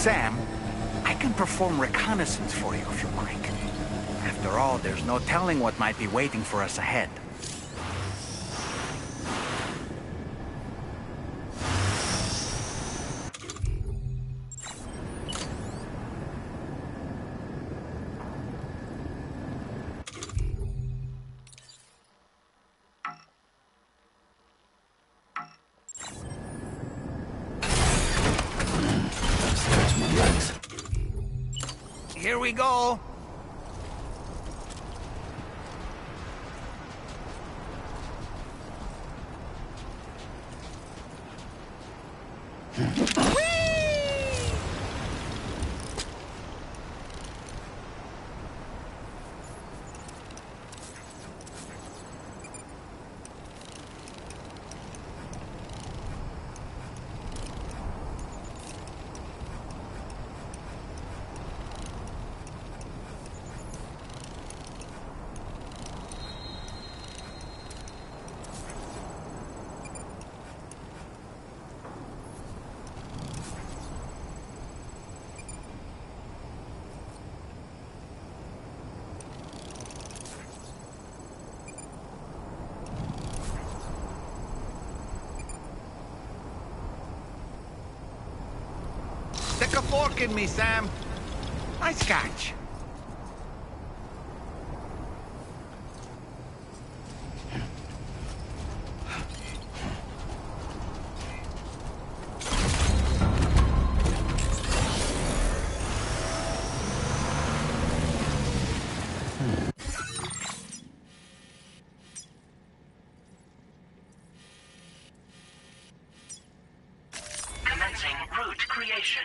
Sam, I can perform reconnaissance for you if you like. After all, there's no telling what might be waiting for us ahead. Here we go. Stick a fork in me, Sam. Nice catch. Commencing route creation.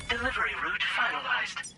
Delivery route finalized.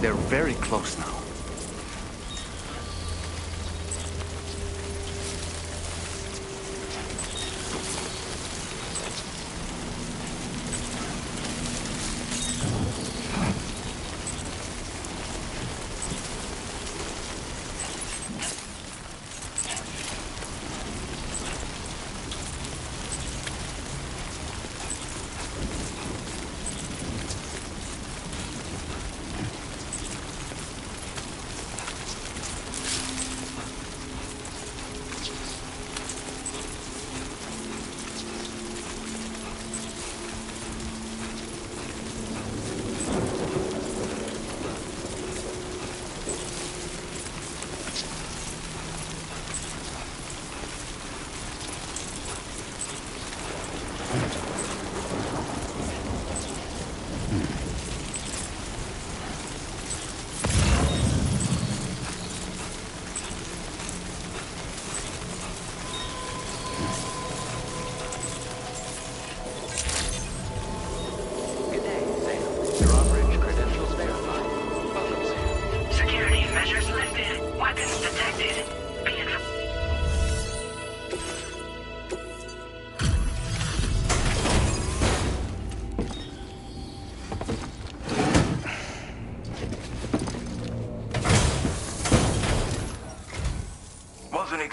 They're very close now.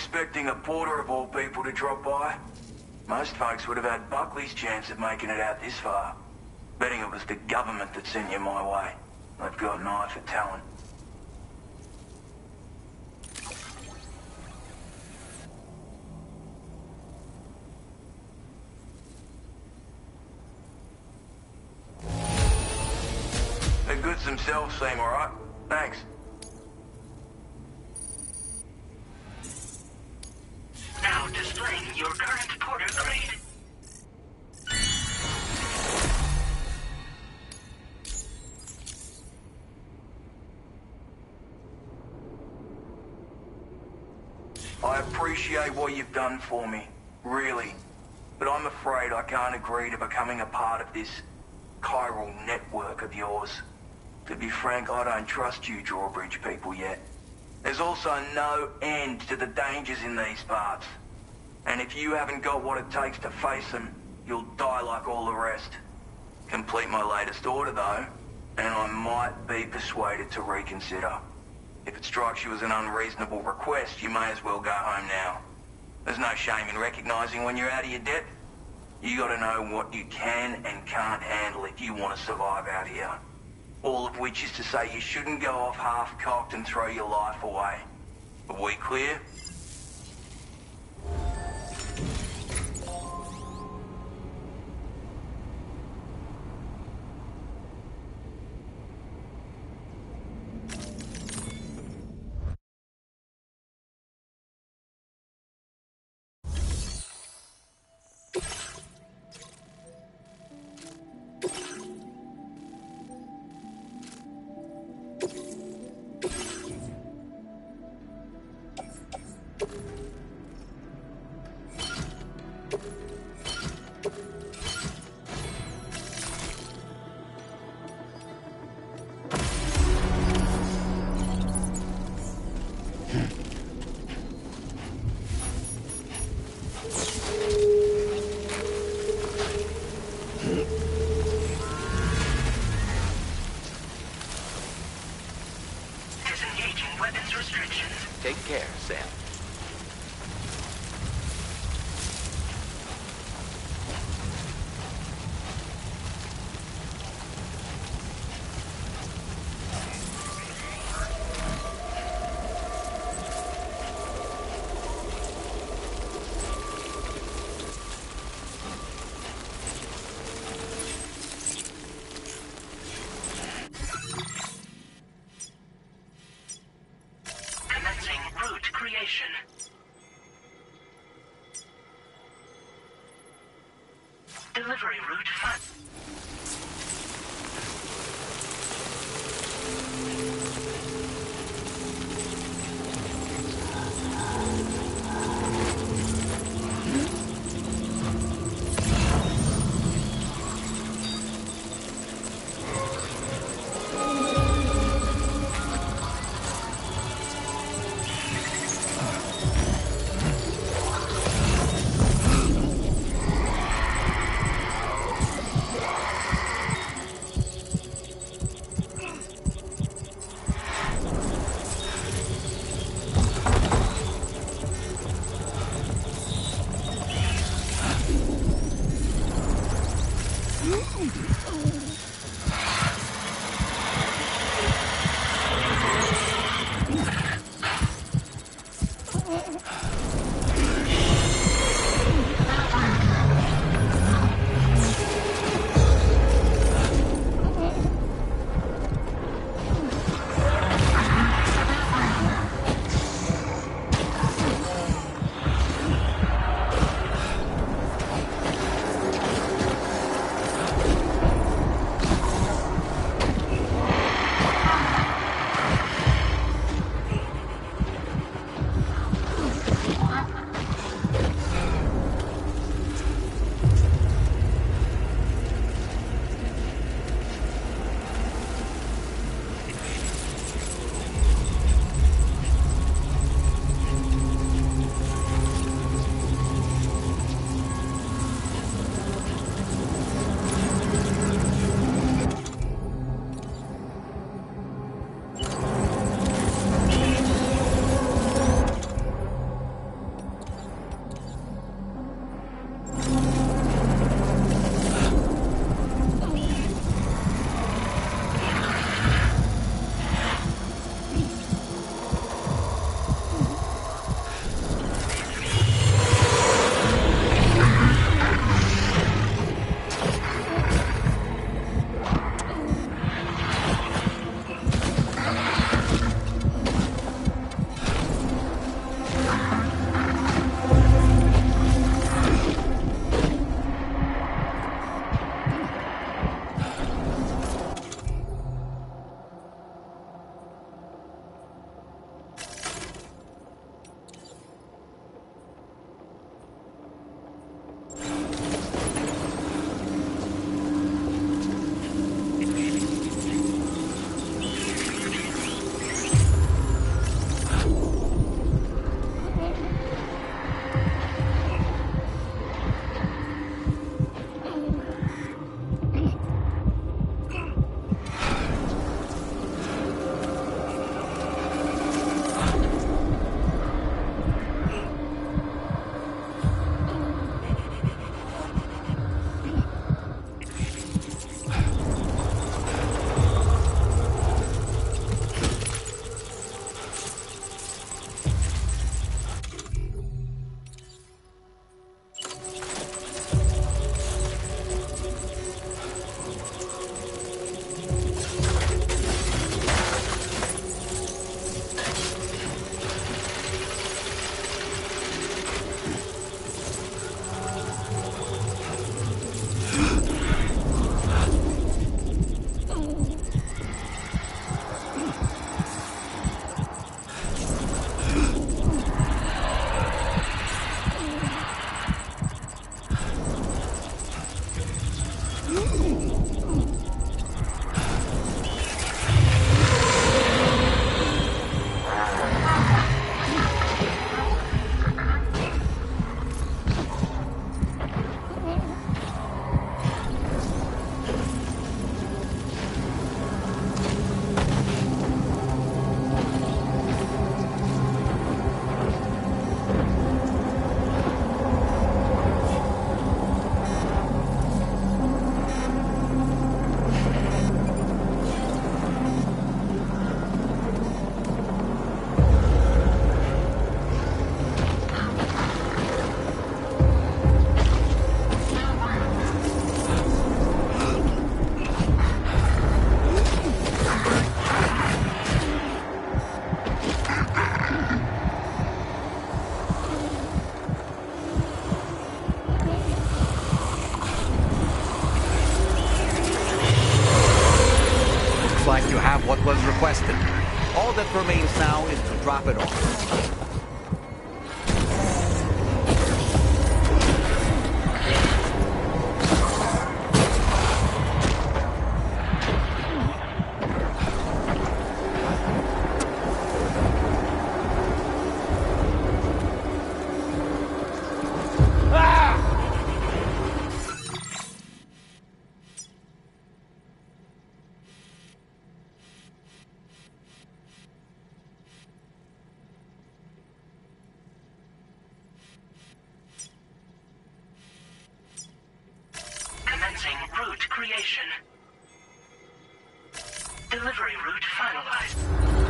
expecting a porter of all people to drop by. Most folks would have had Buckley's chance of making it out this far. Betting it was the government that sent you my way. They've got an eye for talent. The goods themselves seem alright. Thanks. Now displaying your current porter grade. I appreciate what you've done for me, really. But I'm afraid I can't agree to becoming a part of this chiral network of yours. To be frank, I don't trust you drawbridge people yet. There's also no end to the dangers in these parts. And if you haven't got what it takes to face them, you'll die like all the rest. Complete my latest order though, and I might be persuaded to reconsider. If it strikes you as an unreasonable request, you may as well go home now. There's no shame in recognizing when you're out of your depth. You gotta know what you can and can't handle if you want to survive out here. All of which is to say you shouldn't go off half-cocked and throw your life away. Are we clear? Disengaging weapons restrictions. Take care, Sam. Commencing route creation. Delivery route fun. that remains now is to drop it off. Commencing route creation. Delivery route finalized.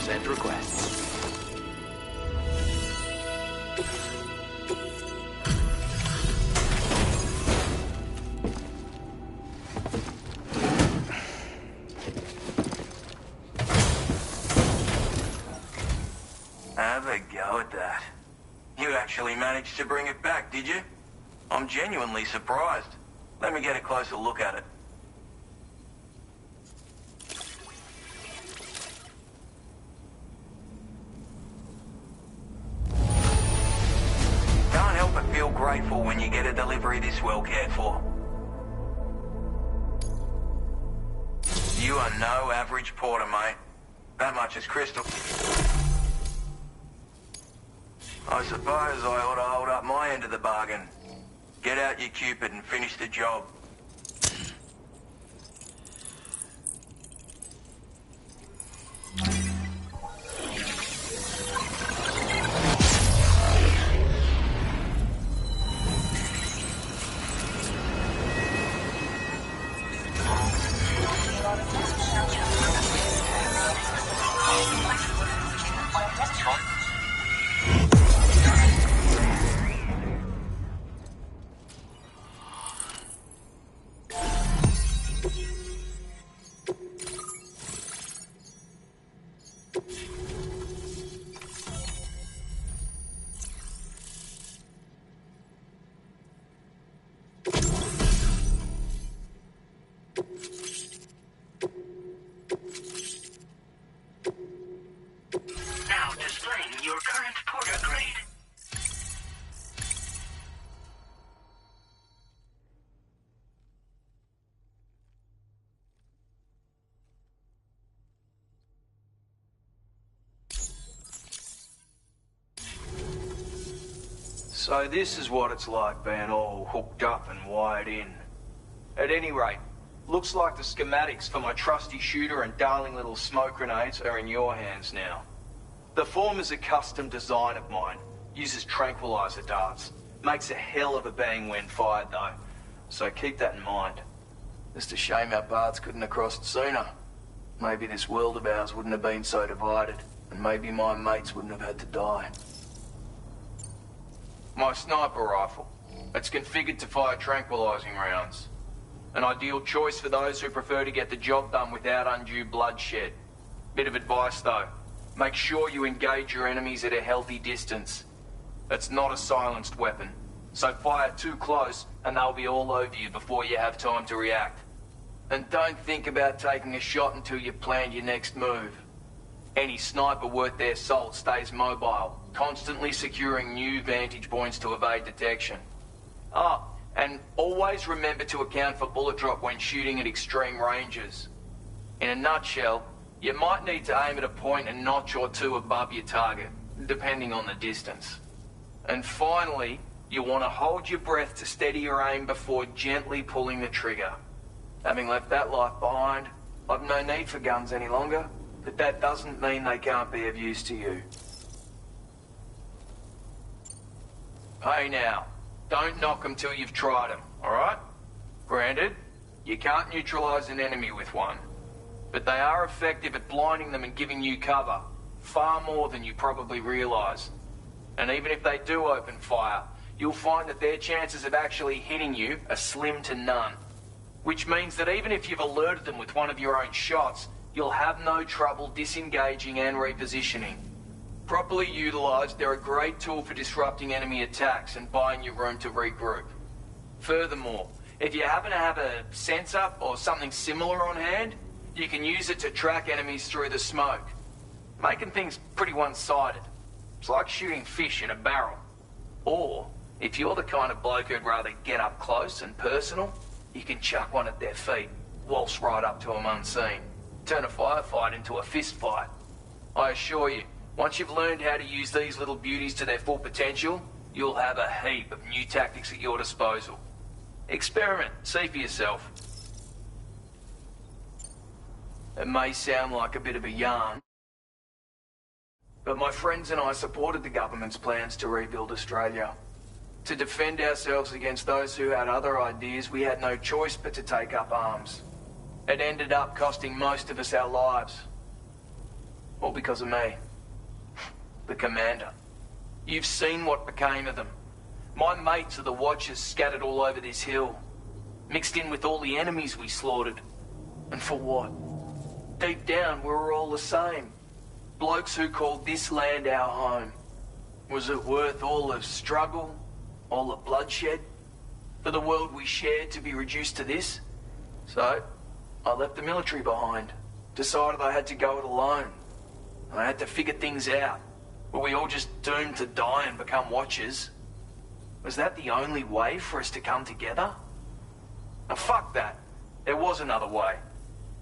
and requests. Have a go at that. You actually managed to bring it back, did you? I'm genuinely surprised. Let me get a closer look at it. Can't help but feel grateful when you get a delivery this well cared for. You are no average porter, mate. That much is crystal. I suppose I ought to hold up my end of the bargain. Get out your Cupid and finish the job. So this is what it's like being all hooked up and wired in. At any rate, looks like the schematics for my trusty shooter and darling little smoke grenades are in your hands now. The form is a custom design of mine. Uses tranquilizer darts. Makes a hell of a bang when fired though. So keep that in mind. Just a shame our paths couldn't have crossed sooner. Maybe this world of ours wouldn't have been so divided, and maybe my mates wouldn't have had to die. My sniper rifle. It's configured to fire tranquilizing rounds. An ideal choice for those who prefer to get the job done without undue bloodshed. Bit of advice though. Make sure you engage your enemies at a healthy distance. It's not a silenced weapon, so fire too close and they'll be all over you before you have time to react. And don't think about taking a shot until you've planned your next move. Any sniper worth their salt stays mobile, constantly securing new vantage points to evade detection. Ah, and always remember to account for bullet drop when shooting at extreme ranges. In a nutshell, you might need to aim at a point a notch or two above your target, depending on the distance. And finally, you want to hold your breath to steady your aim before gently pulling the trigger. Having left that life behind, I've no need for guns any longer, but that doesn't mean they can't be of use to you. Hey now, don't knock them till you've tried them, alright? Granted, you can't neutralize an enemy with one, but they are effective at blinding them and giving you cover, far more than you probably realize. And even if they do open fire, you'll find that their chances of actually hitting you are slim to none. Which means that even if you've alerted them with one of your own shots, you'll have no trouble disengaging and repositioning. Properly utilized, they're a great tool for disrupting enemy attacks and buying you room to regroup. Furthermore, if you happen to have a sensor or something similar on hand, you can use it to track enemies through the smoke, making things pretty one-sided. It's like shooting fish in a barrel. Or, if you're the kind of bloke who'd rather get up close and personal, you can chuck one at their feet, waltz right up to them unseen, turn a firefight into a fist fight. I assure you, once you've learned how to use these little beauties to their full potential, you'll have a heap of new tactics at your disposal. Experiment, see for yourself. It may sound like a bit of a yarn, but my friends and I supported the government's plans to rebuild Australia. To defend ourselves against those who had other ideas, we had no choice but to take up arms. It ended up costing most of us our lives. All because of me. The commander. You've seen what became of them. My mates are the Watchers scattered all over this hill. Mixed in with all the enemies we slaughtered. And for what? Deep down, we were all the same. Blokes who called this land our home. Was it worth all the struggle? All the bloodshed? For the world we shared to be reduced to this? So, I left the military behind. Decided I had to go it alone. I had to figure things out. Were we all just doomed to die and become Watchers? Was that the only way for us to come together? Now fuck that. There was another way.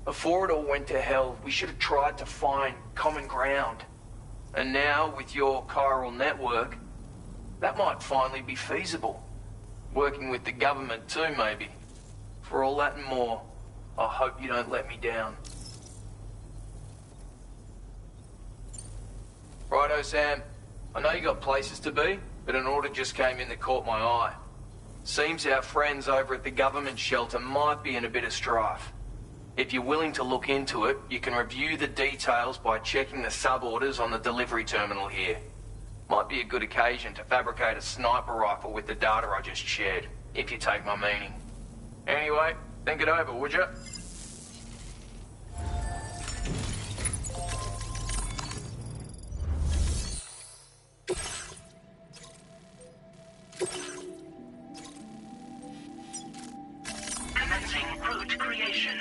Before it all went to hell, we should have tried to find common ground. And now, with your chiral network, that might finally be feasible. Working with the government too, maybe. For all that and more, I hope you don't let me down. Righto, Sam. I know you got places to be, but an order just came in that caught my eye. Seems our friends over at the government shelter might be in a bit of strife. If you're willing to look into it, you can review the details by checking the sub-orders on the delivery terminal here. Might be a good occasion to fabricate a sniper rifle with the data I just shared, if you take my meaning. Anyway, think it over, would you? Commencing route creation.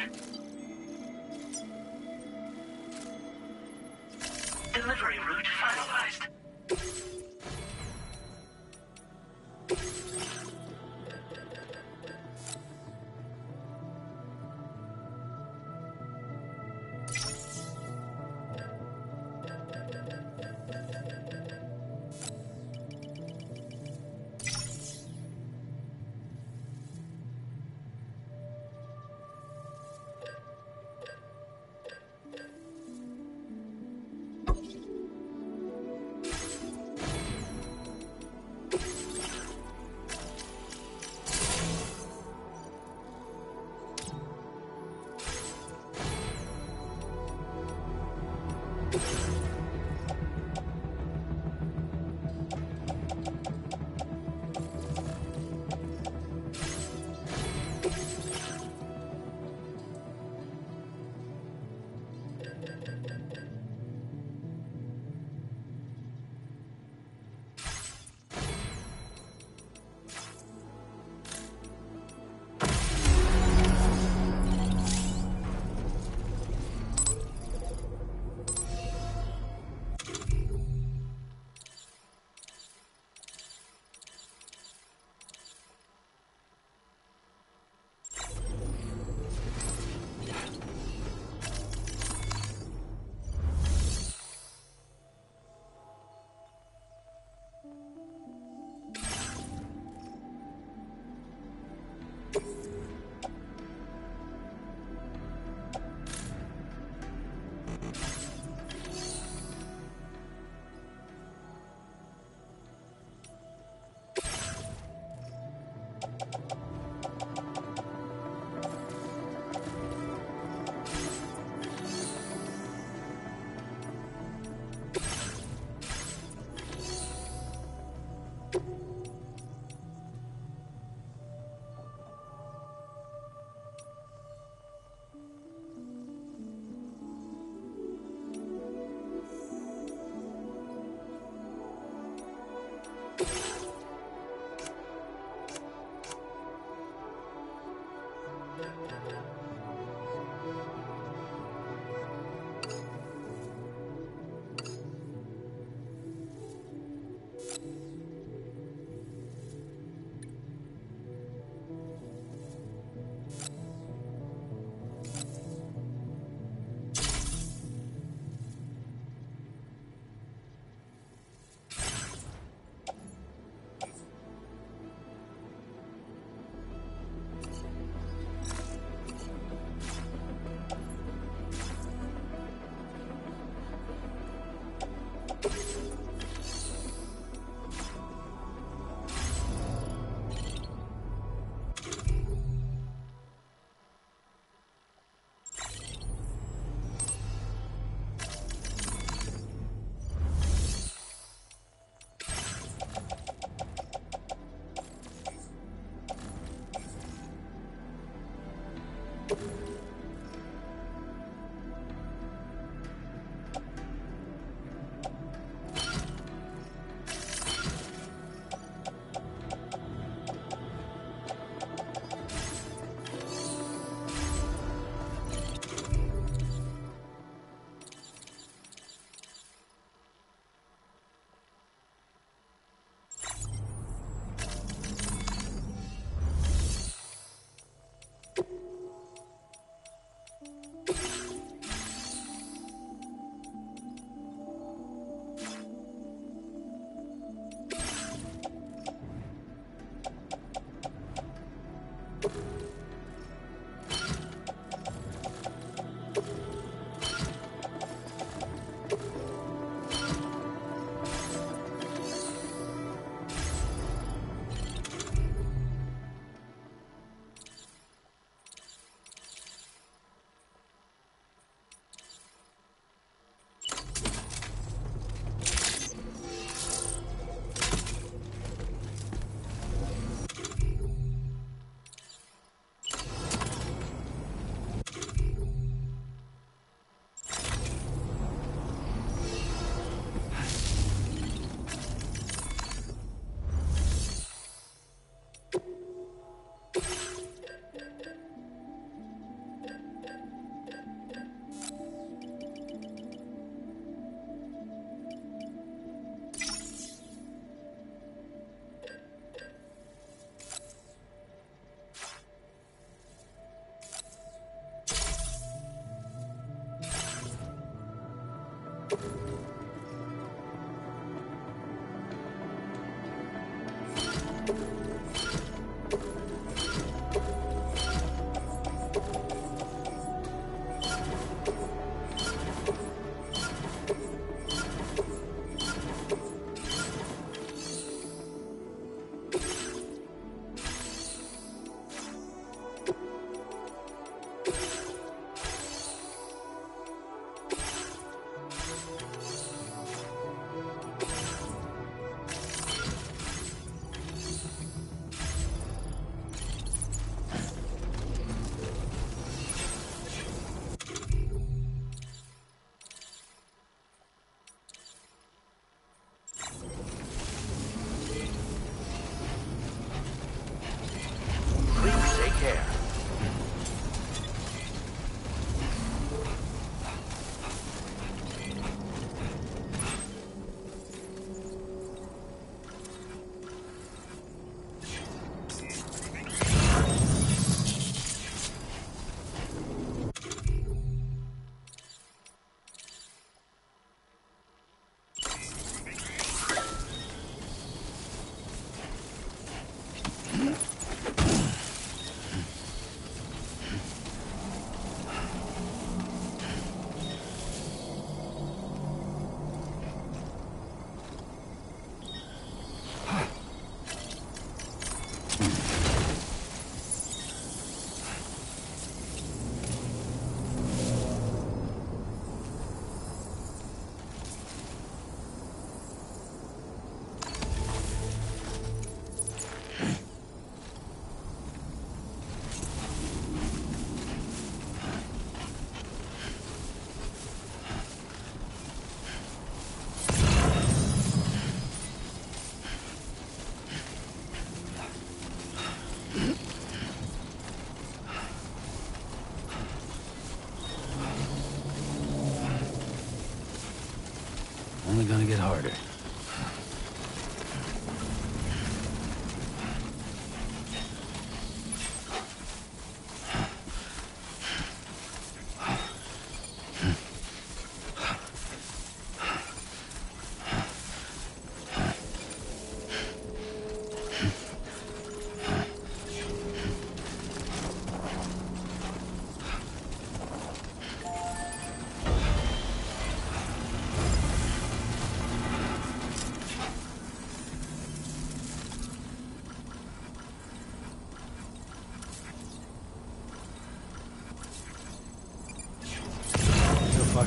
Delivery route finalized.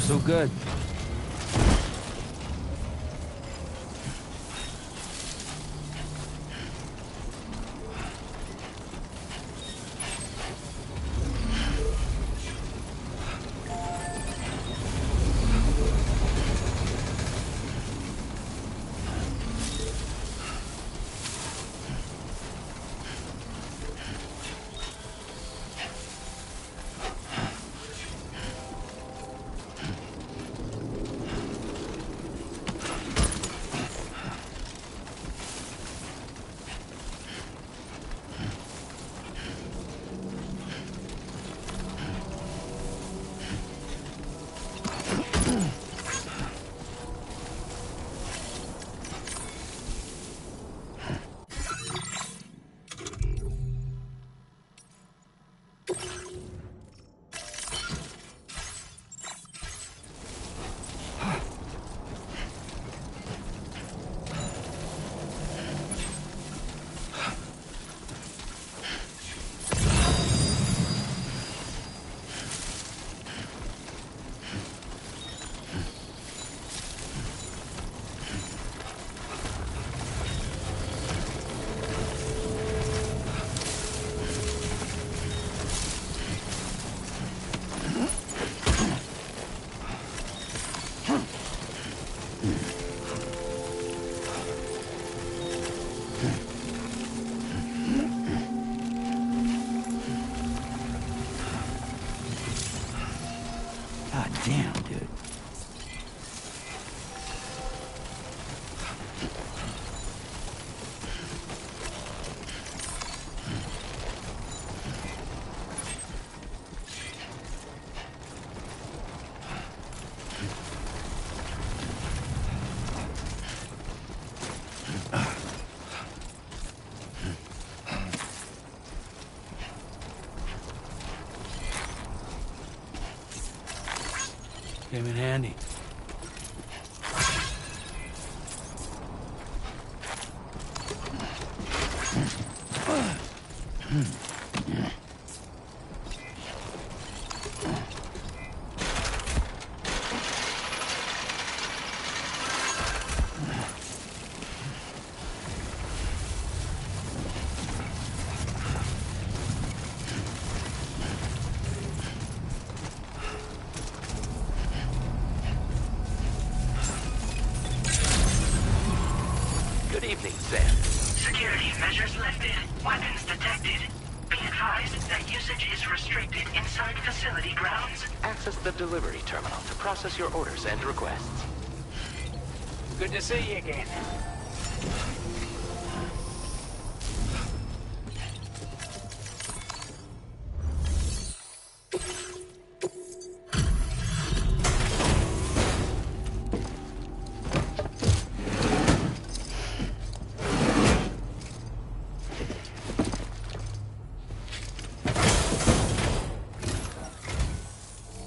so good. God damn, dude. Came in handy. Good evening, Sam. Security measures lifted. Weapons detected. Be advised that usage is restricted inside facility grounds. Access the delivery terminal to process your orders and requests. Good to see you again.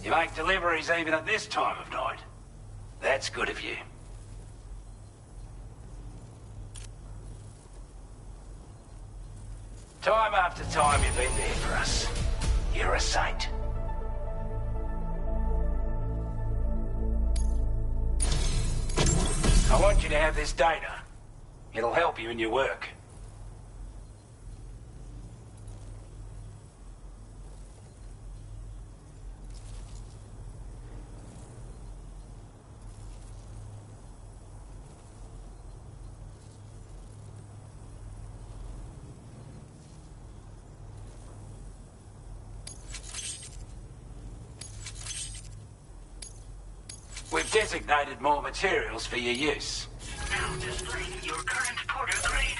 You make deliveries even at this time of night. That's good of you. Time after time you've been there for us. You're a saint. I want you to have this data. It'll help you in your work. We've designated more materials for your use. Now displaying your current porter grade.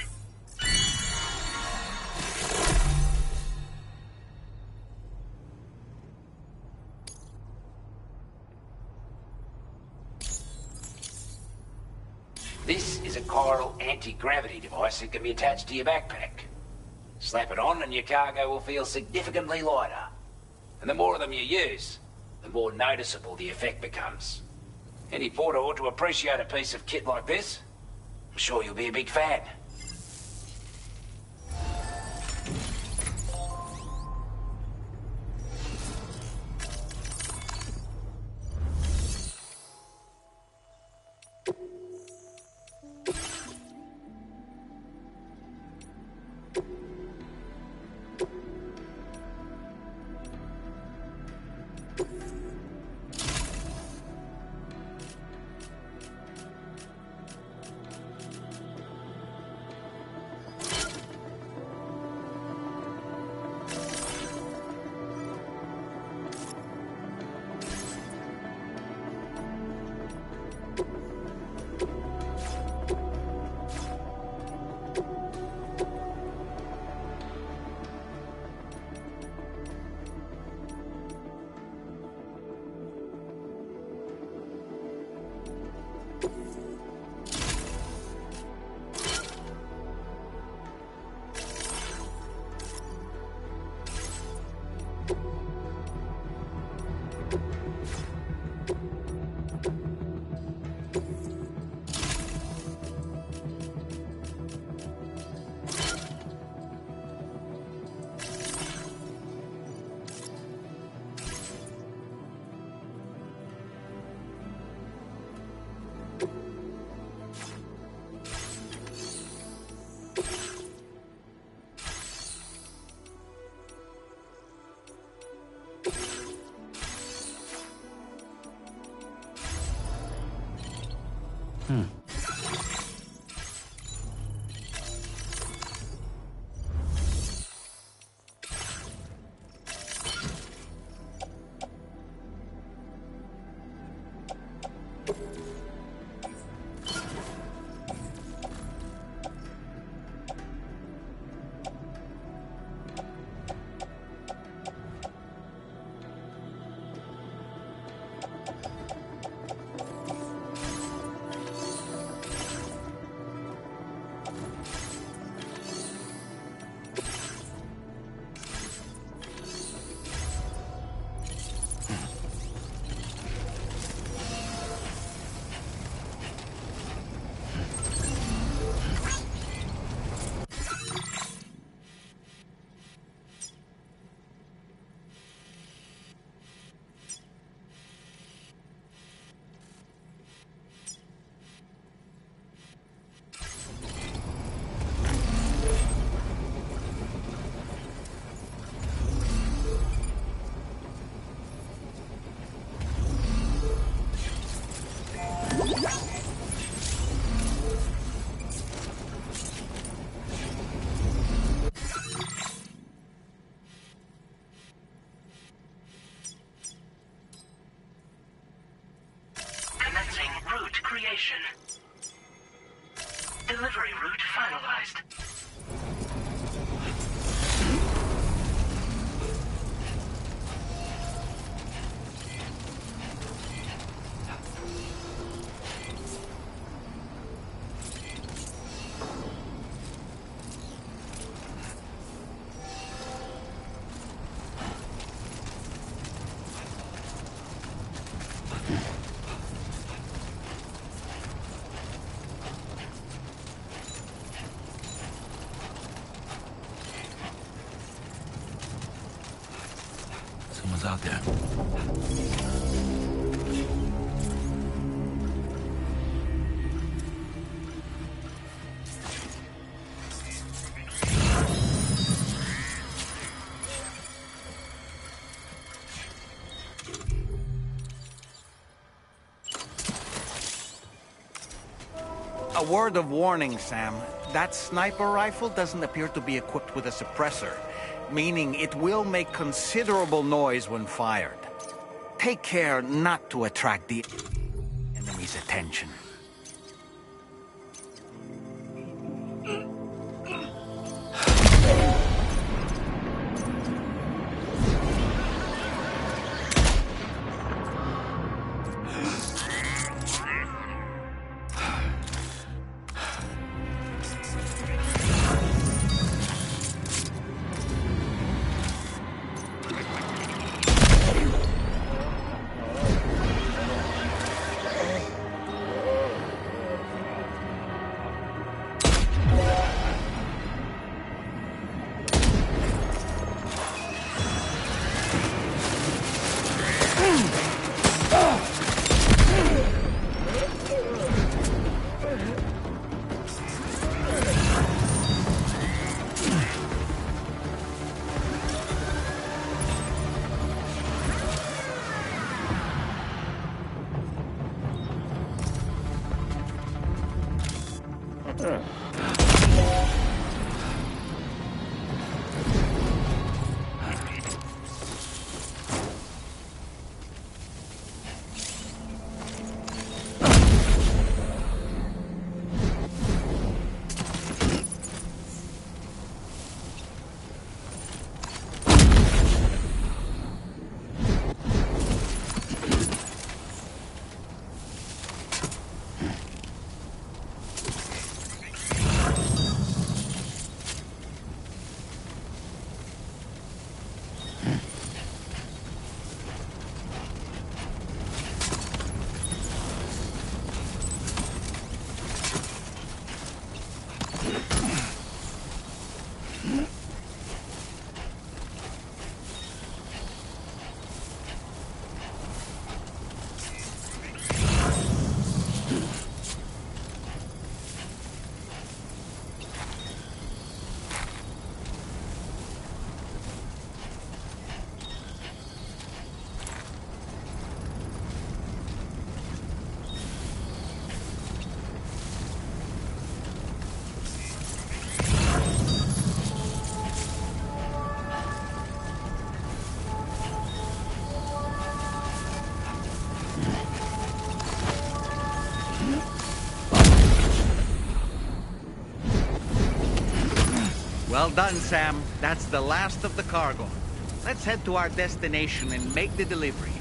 This is a chiral anti-gravity device that can be attached to your backpack. Slap it on and your cargo will feel significantly lighter. And the more of them you use, the more noticeable the effect becomes. Any porter ought to appreciate a piece of kit like this. I'm sure you'll be a big fan. Delivery route finalized. Someone's out there. A word of warning, Sam. That sniper rifle doesn't appear to be equipped with a suppressor, meaning it will make considerable noise when fired. Take care not to attract the enemy's attention. Well done, Sam. That's the last of the cargo. Let's head to our destination and make the delivery.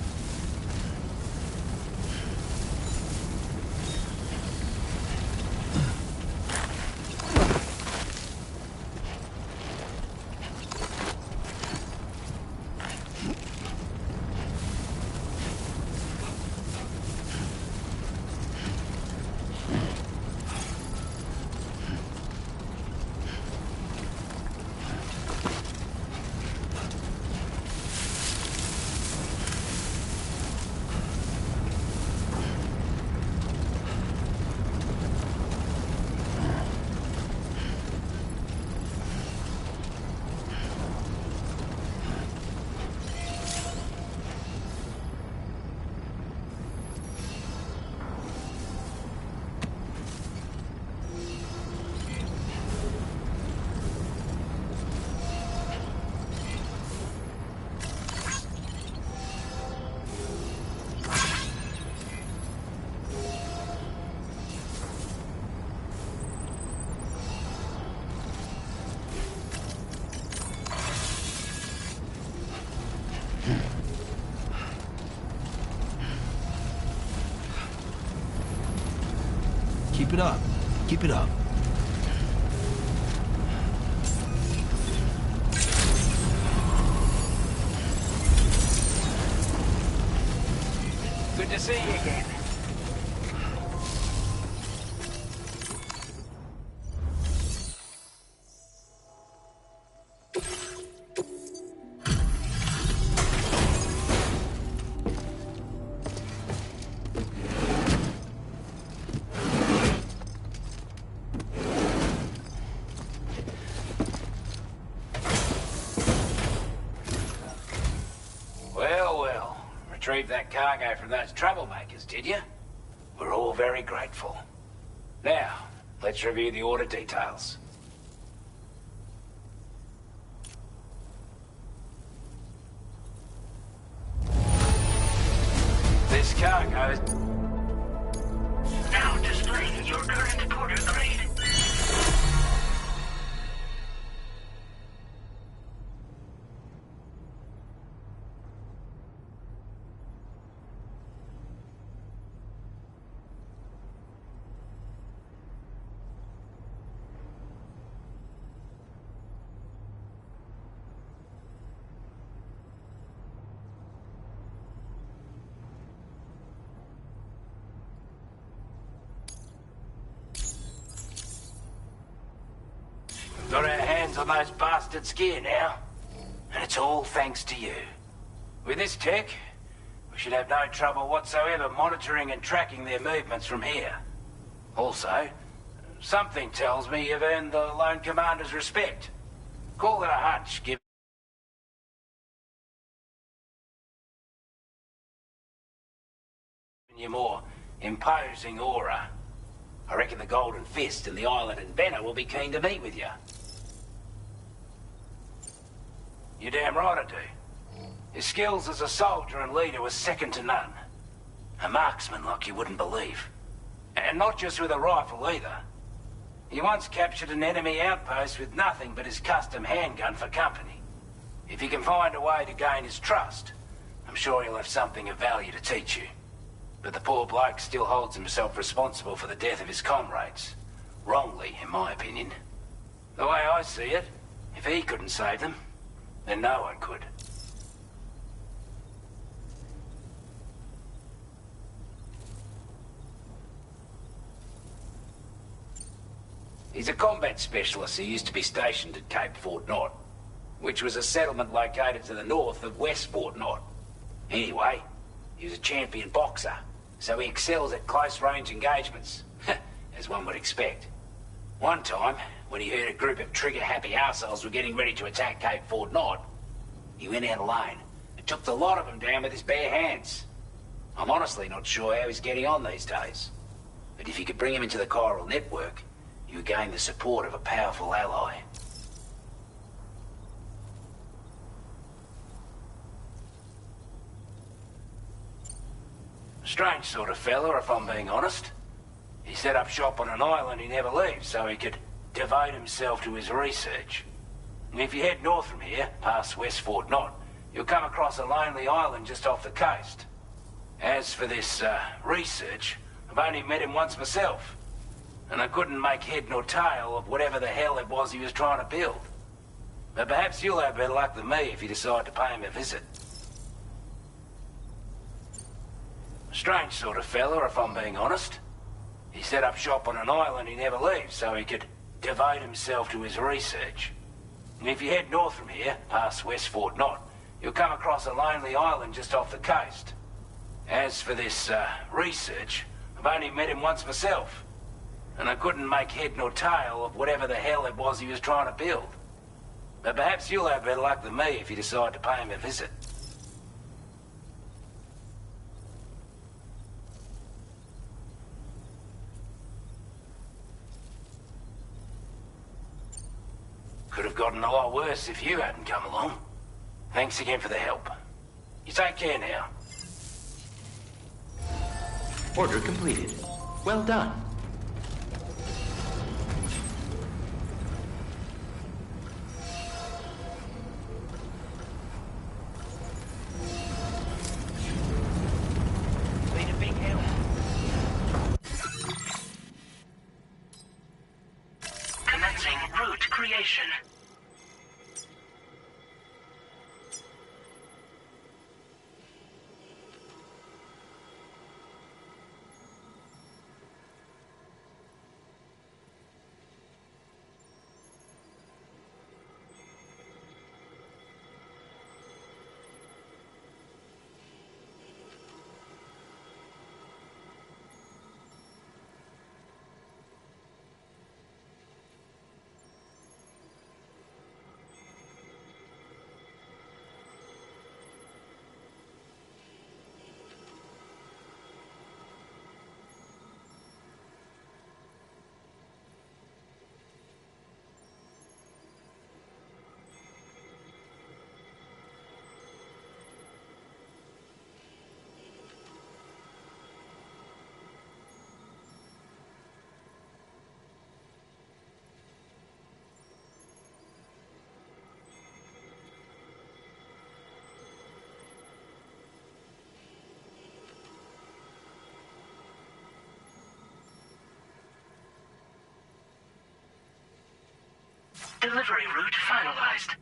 it up. Keep it up. Good to see you again. Retrieved that cargo from those troublemakers, did you? We're all very grateful. Now, let's review the order details. This cargo is... Now displaying your current order grade. Got our hands on those bastards' gear now, and it's all thanks to you. With this tech, we should have no trouble whatsoever monitoring and tracking their movements from here. Also, something tells me you've earned the Lone Commander's respect. Call it a hunch, give you more imposing aura. I reckon the Golden Fist and the Island Inventor will be keen to meet with you. You're damn right I do. His skills as a soldier and leader were second to none. A marksman like you wouldn't believe. And not just with a rifle either. He once captured an enemy outpost with nothing but his custom handgun for company. If you can find a way to gain his trust, I'm sure he'll have something of value to teach you. But the poor bloke still holds himself responsible for the death of his comrades. Wrongly, in my opinion. The way I see it, if he couldn't save them, then no one could. He's a combat specialist who used to be stationed at Cape Fort Knot, which was a settlement located to the north of West Fort Knot. Anyway, he was a champion boxer, so he excels at close-range engagements, as one would expect. One time, when he heard a group of trigger-happy arseholes were getting ready to attack Cape Fort Knot, he went out alone and took the lot of them down with his bare hands. I'm honestly not sure how he's getting on these days. But if you could bring him into the chiral network, you would gain the support of a powerful ally. Strange sort of fella, if I'm being honest. He set up shop on an island he never leaves so he could devote himself to his research. And if you head north from here, past West Fort Knot, you'll come across a lonely island just off the coast. As for this, research, I've only met him once myself. And I couldn't make head nor tail of whatever the hell it was he was trying to build. But perhaps you'll have better luck than me if you decide to pay him a visit. Strange sort of fella, if I'm being honest. He set up shop on an island he never leaves so he could devote himself to his research. And if you head north from here, past West Fort Knot, you'll come across a lonely island just off the coast. As for this, research, I've only met him once myself. And I couldn't make head nor tail of whatever the hell it was he was trying to build. But perhaps you'll have better luck than me if you decide to pay him a visit. Could have gotten a lot worse if you hadn't come along. Thanks again for the help. You take care now. Order completed. Well done. Been a big help. initiation. Delivery route finalized.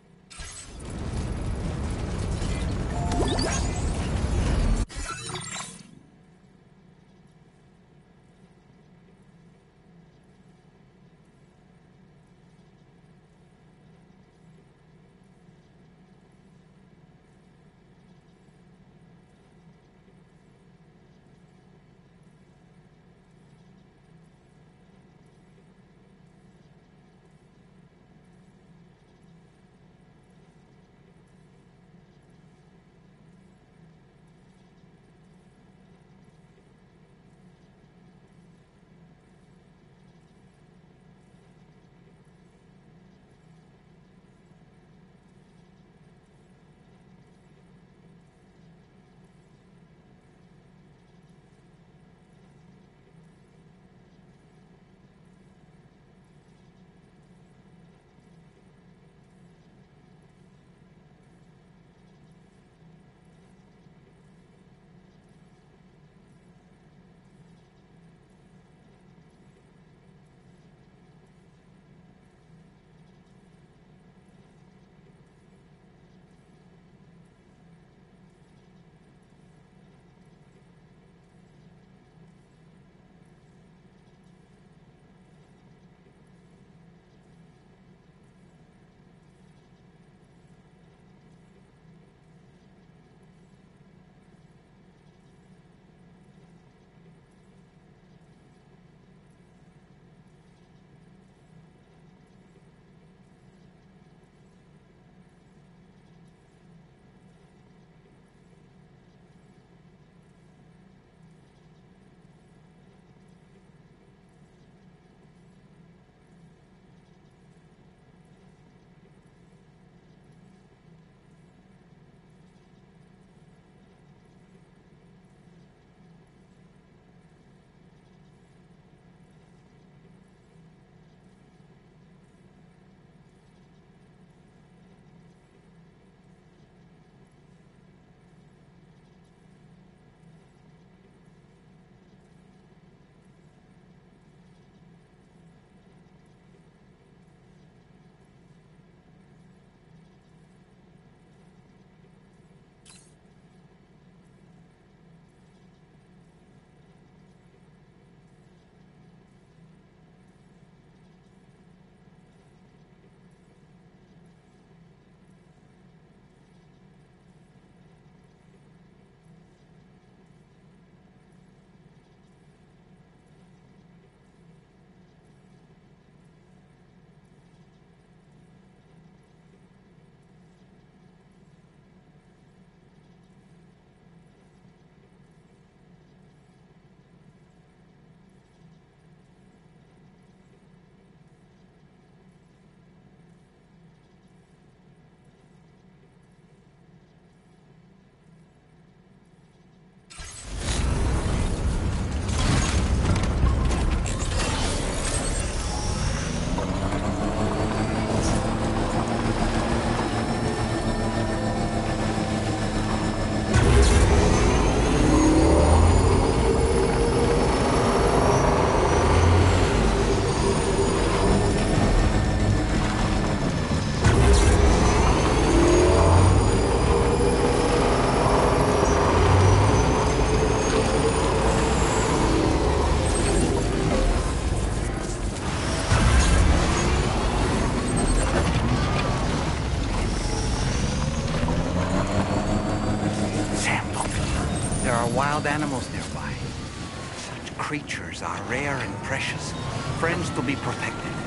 animals nearby. Such creatures are rare and precious, friends to be protected.